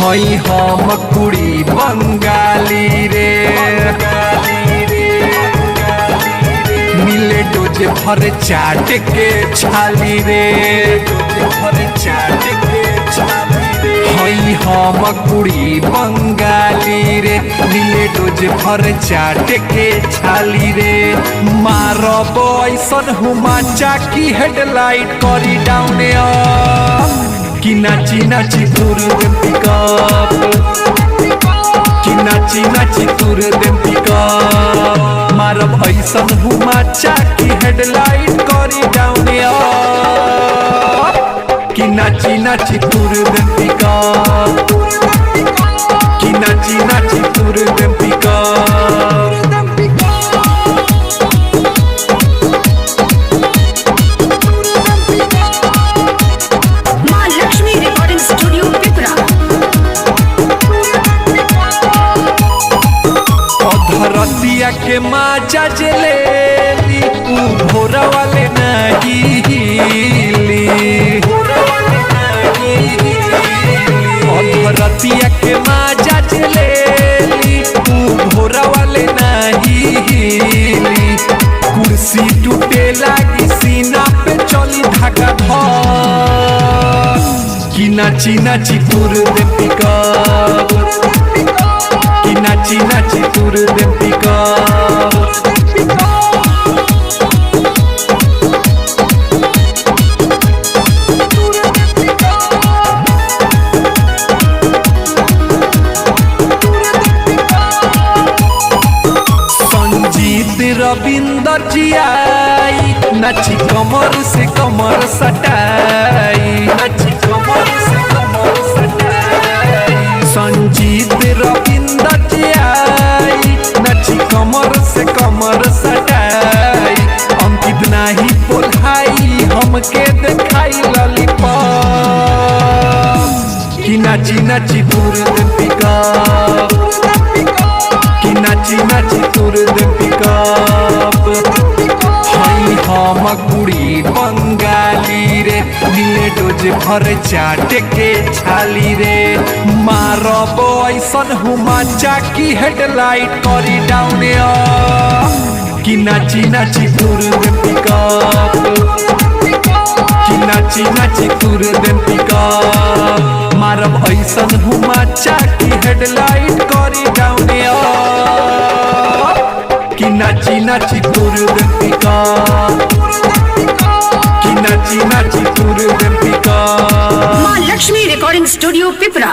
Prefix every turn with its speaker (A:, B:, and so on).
A: हई हम कुड़ी बंगाली रे मिले डोज भर चाट के छाली रे हई हम कुड़ी बंगाली रे मिले डोज भर चाट के छाली रे मारब ऐसन हुमाचा की हेडलाइट करी डाउन कि नाची नाची तुर देम पिकअप कि नाची नाची तुर देम पिकअप मारब ऐसन हुमाचा की हेडलाइट करी डाउन कि नाची नाची तुर देम पिकअप कि नाची नाची तुर देम पिकअप धरतिया के माचा जलेली भोरा वाले नहीं धरतिया के माचा जलेली भोरा वाले नहीं कुर्सी टूटे लागी सीना पे चली धागा धर कि नाची नाची तुर दे पिकअप कि नाची नाची तुर दे पिकअप संजीत रविंदर जी आई नाची कमर से कमर सटाई नाची कमर से कमर सटाई संजीत रविंदर जी आई नाची कमर से कमर सटाई अंकित नाही पोल्हाई हमके देखाई लॉलीपॉप कि नाची नाची तुर दे पिकअप कि नाची नाची तुर दे पिकअप हई हम कुड़ी बंगाली रे मिले डोज भर चाट के छाली रे मारब ऐसन हुमाचा की हेडलाइट करी डाउन कि नाची नाची तुर दे पिकअप कि नाची नाची तुर दे पिकअप मारब ऐसन हुमाचा की हेडलाइट करी डाउन कि नाची नाची तुर दे पिकअप कि नाची नाची तुर दे पिकअप।
B: माँ लक्ष्मी रिकॉर्डिंग स्टूडियो पिपरा।